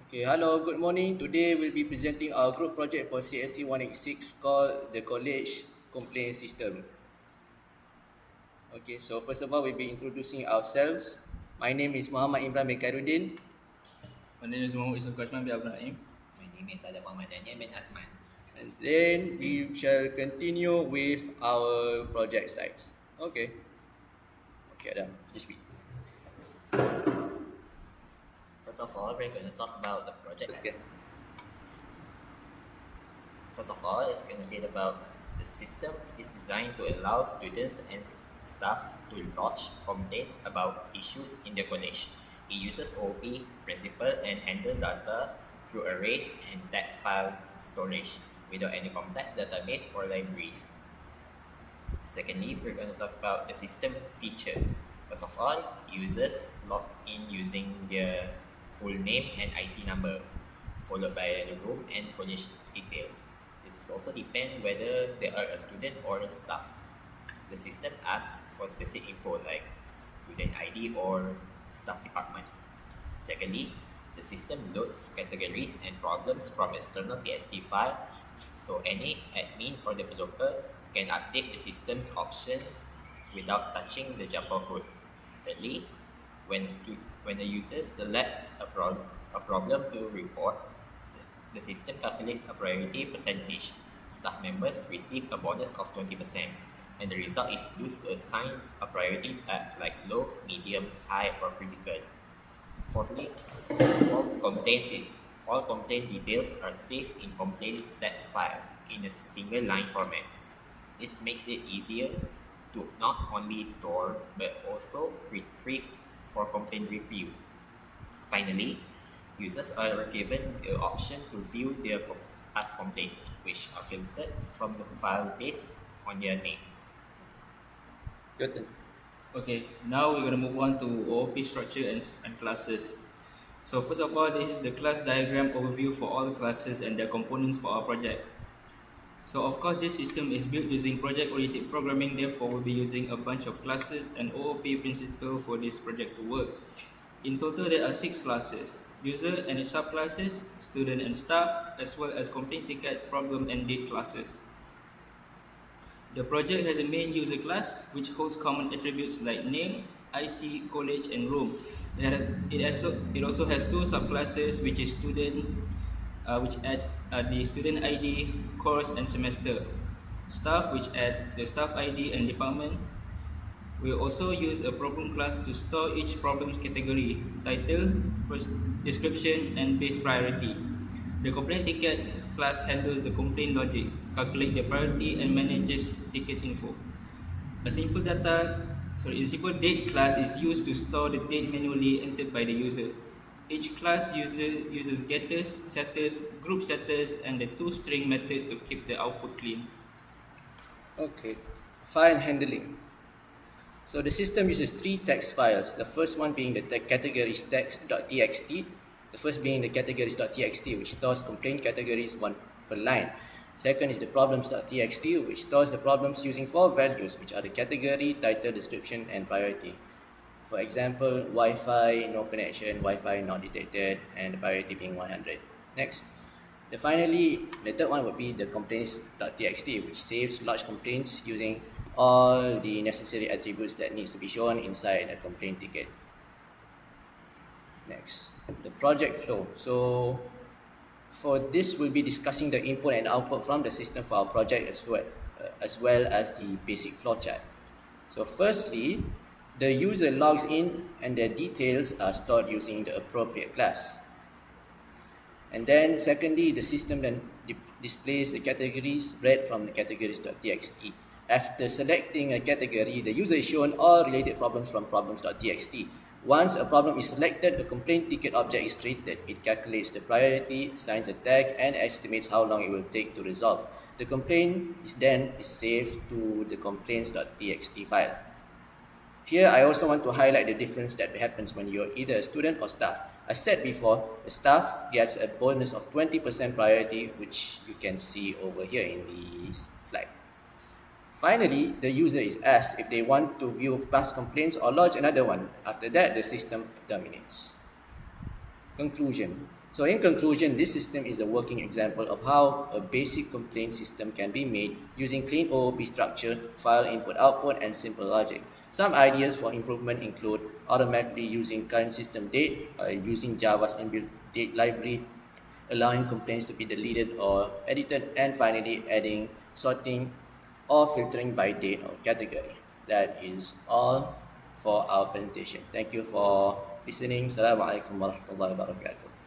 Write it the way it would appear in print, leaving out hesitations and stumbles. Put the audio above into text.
Okay, hello, good morning. Today we'll be presenting our group project for CSC186 called the College Complaint System. Okay, so first of all, we'll be introducing ourselves. My name is Muhammad Imran bin KHAIRUDDIN, My name is YUSUF bin ABDUL. My name is Daniel bin AZMAN. and then we shall continue with our project slides. Okay, okay, done. Just speak. First of all, we're going to talk about the project. Let's get. First of all, it's going to be about the system is designed to allow students and staff to lodge complaints about issues in their college. It uses OOP principle and handle data through arrays and text file storage without any complex database or libraries. Secondly, we're going to talk about the system feature. First of all, users log in using their full name and IC number, followed by the room and college details. This is also depend whether they are a student or a staff. The system asks for specific info like student ID or staff department. Secondly, the system loads categories and problems from external TXT file, so any admin or developer can update the system's option without touching the Java code. Thirdly, when the user selects a problem to report, the system calculates a priority percentage. Staff members receive a bonus of 20%, and the result is used to assign a priority like low, medium, high, or critical. Fourthly, all all complaint details are saved in complaint text file in a single line format. This makes it easier to not only store but also retrieve for complaint review. Finally, users are given the option to view their past complaints, which are filtered from the file based on their name. Your turn. Okay, now we're going to move on to OOP structure and classes. So first of all, this is the class diagram overview for all classes and their components for our project. So of course, this system is built using project-oriented programming, therefore we'll be using a bunch of classes and OOP principle for this project to work. In total, there are 6 classes: user and its subclasses, student and staff, as well as complaint ticket, problem and date classes. The project has a main user class which holds common attributes like name, IC, college, and room. It also has 2 subclasses, which is student, which adds the student ID, course, and semester. Staff, which add the staff ID and department. We'll also use a problem class to store each problem's category, title, description, and base priority. The complaint ticket class handles the complaint logic, calculate the priority, and manages ticket info. A simple date class is used to store the date manually entered by the user. Each class uses getters, setters, group setters, and the toString method to keep the output clean. Okay, file handling. So the system uses 3 text files. The first one being the categories text.txt. The first being the categories.txt, which stores complaint categories 1 per line. Second is the problems.txt, which stores the problems using 4 values, which are the category, title, description, and priority. For example, Wi-Fi, no connection, Wi-Fi not detected, and the priority being 100. Next. Finally, the third one would be the complaints.txt, which saves large complaints using all the necessary attributes that needs to be shown inside a complaint ticket. Next, the project flow. So for this, we'll be discussing the input and output from the system for our project as well as the basic flowchart. So firstly, the user logs in and their details are stored using the appropriate class. And then secondly, the system then displays the categories read from the categories.txt. After selecting a category, the user is shown all related problems from problems.txt. Once a problem is selected, a complaint ticket object is created. It calculates the priority, assigns a tag, and estimates how long it will take to resolve. The complaint is then saved to the complaints.txt file. Here, I also want to highlight the difference that happens when you're either a student or staff. As said before, the staff gets a bonus of 20% priority, which you can see over here in the slide. Finally, the user is asked if they want to view past complaints or lodge another one. After that, the system terminates. Conclusion. So in conclusion, this system is a working example of how a basic complaint system can be made using clean OOP structure, file input output, and simple logic. Some ideas for improvement include automatically using current system date, using Java's inbuilt date library, allowing complaints to be deleted or edited, and finally adding sorting or filtering by date or category. That is all for our presentation. Thank you for listening. Assalamualaikum warahmatullahi wabarakatuh.